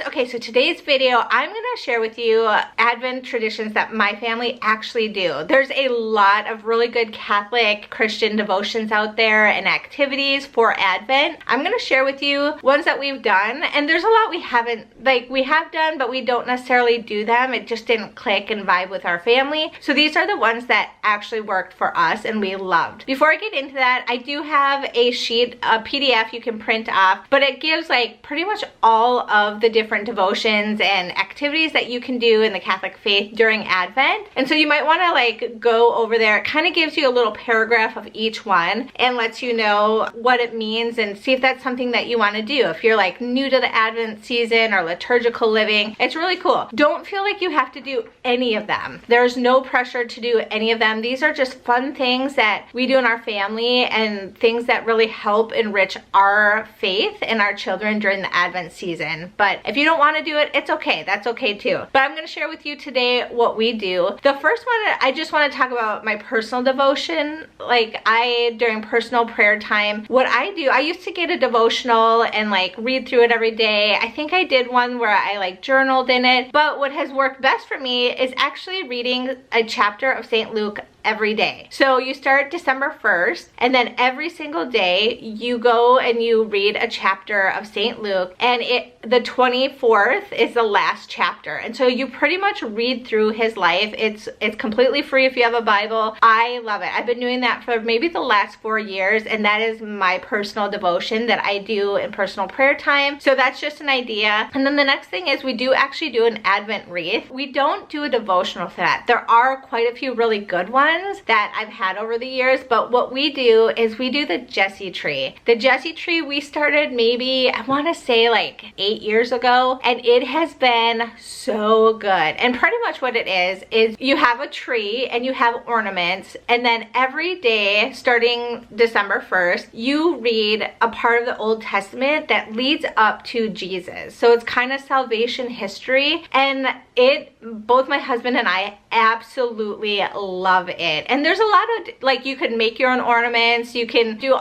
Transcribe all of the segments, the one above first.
Okay, so today's video, I'm gonna share with you Advent traditions that my family actually do. There's a lot of really good Catholic Christian devotions out there and activities for Advent. I'm gonna share with you ones that we've done, and there's a lot we haven't, like we have done, but we don't necessarily do them. It just didn't click and vibe with our family. So these are the ones that actually worked for us and we loved. Before I get into that, I do have a sheet, a PDF you can print off, but it gives like pretty much all of the different devotions and activities that you can do in the Catholic faith during Advent. And so you might want to like go over there. It kind of gives you a little paragraph of each one and lets you know what it means and see if that's something that you want to do. If you're like new to the Advent season or liturgical living, it's really cool. Don't feel like you have to do any of them. There's no pressure to do any of them. These are just fun things that we do in our family and things that really help enrich our faith and our children during the Advent season. But if you don't want to do it, it's okay. That's okay too. But I'm going to share with you today what we do. The first one, I just want to talk about my personal devotion. Like during personal prayer time, what I do, I used to get a devotional and like read through it every day. I think I did one where I like journaled in it. But what has worked best for me is actually reading a chapter of St. Luke every day. So you start December 1st and then every single day you go and you read a chapter of St. Luke, and the 24th is the last chapter. And so you pretty much read through his life. It's completely free if you have a Bible. I love it. I've been doing that for maybe the last 4 years, and that is my personal devotion that I do in personal prayer time. So that's just an idea. And then the next thing is we do actually do an Advent wreath. We don't do a devotional for that. There are quite a few really good ones that I've had over the years, but what we do is we do the Jesse tree. The Jesse tree we started maybe, I want to say like 8 years ago, and it has been so good. And pretty much what it is you have a tree and you have ornaments, and then every day starting December 1st, you read a part of the Old Testament that leads up to Jesus. So it's kind of salvation history, and both my husband and I absolutely love it. And there's a lot of, like, you can make your own ornaments, you can do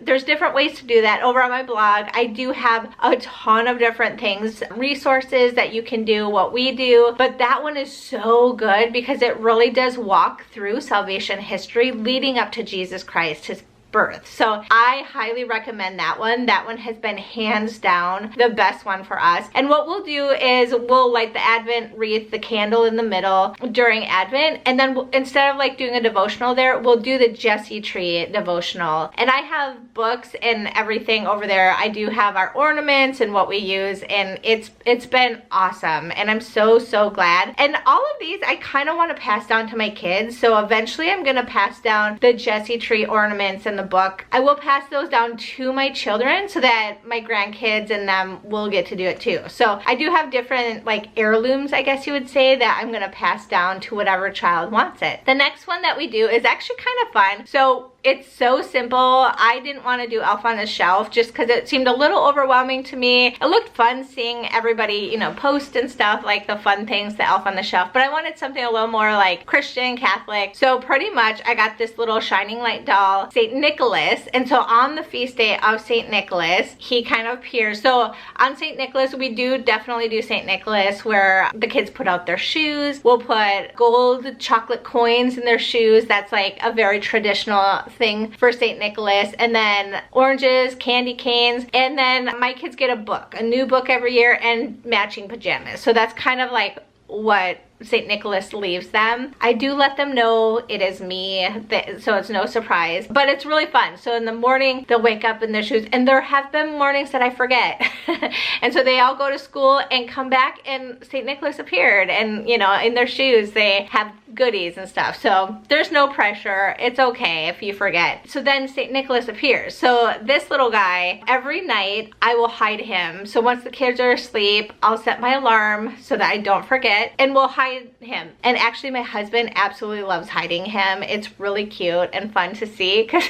there's different ways to do that. Over on my blog, I do have a ton of different things, resources that you can do what we do, but that one is so good because it really does walk through salvation history leading up to Jesus Christ, his birth. So I highly recommend that one. That one has been hands down the best one for us. And what we'll do is we'll light the Advent wreath, the candle in the middle during Advent, and then instead of like doing a devotional there, we'll do the Jesse tree devotional. And I have books and everything over there. I do have our ornaments and what we use, and it's been awesome, and I'm so glad. And all of these I kind of want to pass down to my kids, so eventually I'm gonna pass down the Jesse tree ornaments and the book. I will pass those down to my children so that my grandkids and them will get to do it too. So I do have different like heirlooms, I guess you would say, that I'm gonna pass down to whatever child wants it. The next one that we do is actually kind of fun. So it's so simple. I didn't want to do Elf on the Shelf just because it seemed a little overwhelming to me. It looked fun seeing everybody, you know, post and stuff, like the fun things, the Elf on the Shelf, but I wanted something a little more like Christian, Catholic. So pretty much I got this little shining light doll, St. Nicholas, and so on the feast day of St. Nicholas, he kind of appears. So on St. Nicholas, we do definitely do St. Nicholas where the kids put out their shoes. We'll put gold chocolate coins in their shoes. That's like a very traditional thing for St. Nicholas, and then oranges, candy canes, and then my kids get a book, a new book every year, and matching pajamas. So that's kind of like what St. Nicholas leaves them. I do let them know it is me, so it's no surprise, but it's really fun. So in the morning, they'll wake up in their shoes, and there have been mornings that I forget. And so they all go to school and come back, and St. Nicholas appeared, and you know, in their shoes, they have goodies and stuff. So there's no pressure. It's okay if you forget. So then St. Nicholas appears. So this little guy, every night I will hide him. So once the kids are asleep, I'll set my alarm so that I don't forget, and we'll hide him. And actually my husband absolutely loves hiding him. It's really cute and fun to see because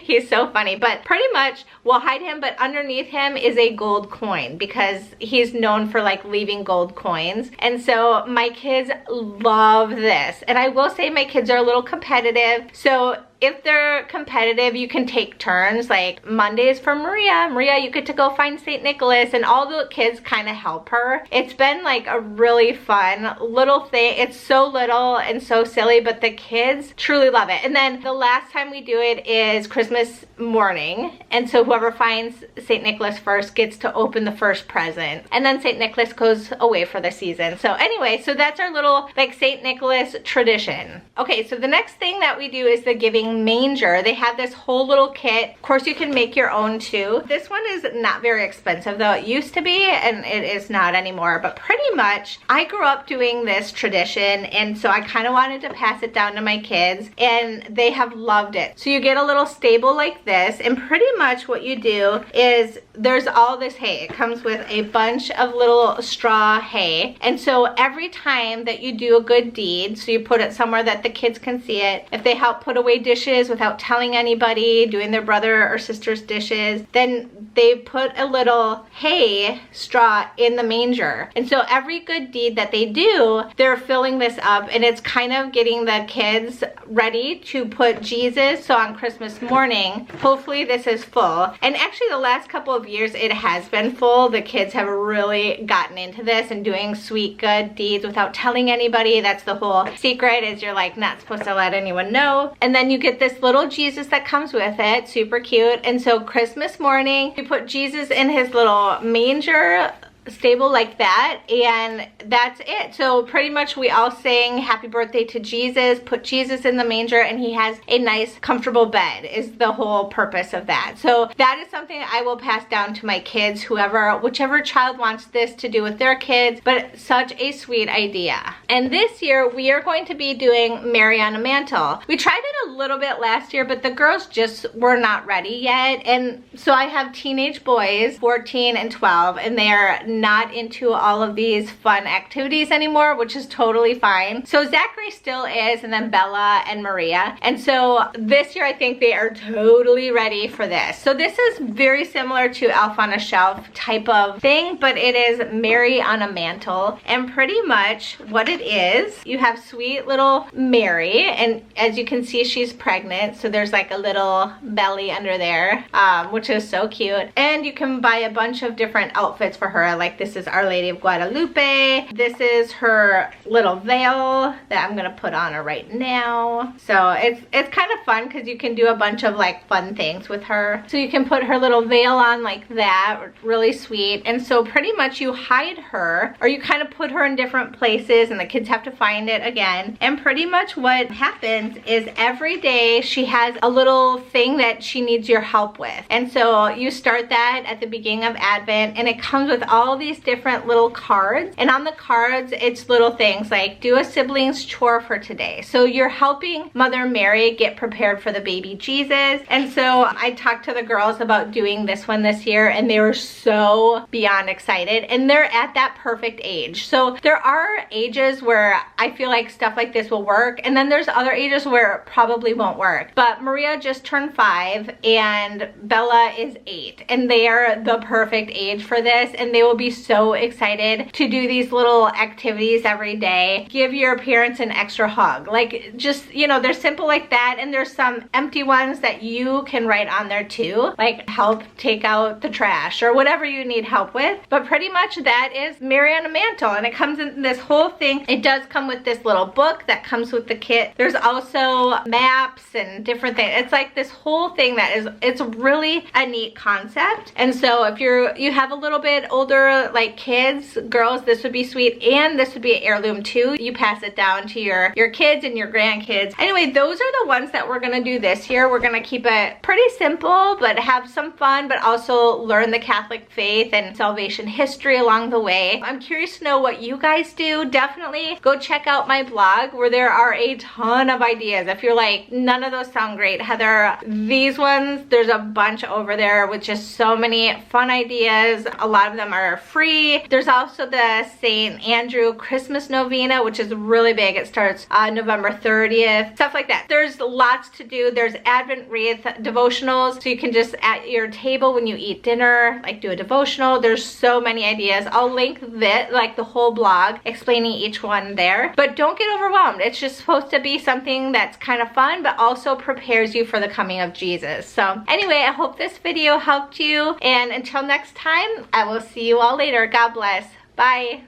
he's so funny. But pretty much we'll hide him, but underneath him is a gold coin because he's known for like leaving gold coins. And so my kids love this. And I will say my kids are a little competitive. So if they're competitive, you can take turns. Like Mondays for Maria. Maria, you get to go find St. Nicholas, and all the kids kind of help her. It's been like a really fun little thing. It's so little and so silly, but the kids truly love it. And then the last time we do it is Christmas morning, and so whoever finds St. Nicholas first gets to open the first present, and then St. Nicholas goes away for the season. So anyway, so that's our little like St. Nicholas tradition. Okay, so the next thing that we do is the giving manger. They have this whole little kit. Of course, you can make your own too. This one is not very expensive, though. It used to be, and it is not anymore, but pretty much I grew up doing this tradition, and so I kind of wanted to pass it down to my kids, and they have loved it. So you get a little stable like this, and pretty much what you do is there's all this hay. It comes with a bunch of little straw hay, and so every time that you do a good deed, so you put it somewhere that the kids can see it, if they help put away dishes without telling anybody, doing their brother or sister's dishes, then they put a little hay straw in the manger. And so every good deed that they do, they're filling this up, and it's kind of getting the kids ready to put Jesus. So on Christmas morning, hopefully this is full. And actually the last couple of years it has been full. The kids have really gotten into this and doing sweet good deeds without telling anybody. That's the whole secret, is you're like not supposed to let anyone know. And then you get this little Jesus that comes with it, super cute. And so Christmas morning, you put Jesus in his little manger stable like that, and that's it. So pretty much we all sing happy birthday to Jesus, put Jesus in the manger, and he has a nice comfortable bed is the whole purpose of that. So that is something I will pass down to my kids, whichever child wants this to do with their kids, but such a sweet idea. And this year we are going to be doing Mary on a Mantle. We tried it a little bit last year, but the girls just were not ready yet, and so I have teenage boys, 14 and 12, and they are not into all of these fun activities anymore, which is totally fine. So Zachary still is, and then Bella and Maria. And so this year I think they are totally ready for this. So this is very similar to Elf on a Shelf type of thing, but it is Mary on a Mantle. And pretty much what it is, you have sweet little Mary, and as you can see, she's pregnant. So there's like a little belly under there, which is so cute. And you can buy a bunch of different outfits for her. Like this is Our Lady of Guadalupe. This is her little veil that I'm gonna put on her right now. So it's kind of fun because you can do a bunch of like fun things with her. So you can put her little veil on like that, really sweet. And so pretty much you hide her, or you kind of put her in different places, and the kids have to find it again. And pretty much what happens is every day she has a little thing that she needs your help with. And so you start that at the beginning of Advent, and it comes with all these different little cards, and on the cards it's little things like do a sibling's chore for today. So you're helping Mother Mary get prepared for the baby Jesus. And so I talked to the girls about doing this one this year, and they were so beyond excited, and they're at that perfect age. So there are ages where I feel like stuff like this will work, and then there's other ages where it probably won't work. But Maria just turned 5 and Bella is 8, and they are the perfect age for this, and they will be so excited to do these little activities every day. Give your parents an extra hug. Like, just, you know, they're simple like that, and there's some empty ones that you can write on there too, like help take out the trash or whatever you need help with. But pretty much that is Mary on a Mantle, and it comes in this whole thing. It does come with this little book that comes with the kit. There's also maps and different things. It's like this whole thing that is, it's really a neat concept. And so if you have a little bit older like kids, girls, this would be sweet, and this would be an heirloom too. You pass it down to your kids and your grandkids. Anyway, those are the ones that we're gonna do this year. We're gonna keep it pretty simple, but have some fun, but also learn the Catholic faith and salvation history along the way. I'm curious to know what you guys do. Definitely go check out my blog where there are a ton of ideas. If you're like, none of those sound great, Heather, these ones, there's a bunch over there with just so many fun ideas. A lot of them are free. There's also the St. Andrew Christmas Novena, which is really big. It starts November 30th, stuff like that. There's lots to do. There's Advent wreath devotionals, so you can just at your table when you eat dinner, like do a devotional. There's so many ideas. I'll link this, like the whole blog, explaining each one there. But don't get overwhelmed. It's just supposed to be something that's kind of fun, but also prepares you for the coming of Jesus. So anyway, I hope this video helped you. And until next time, I will see you all later. God bless. Bye.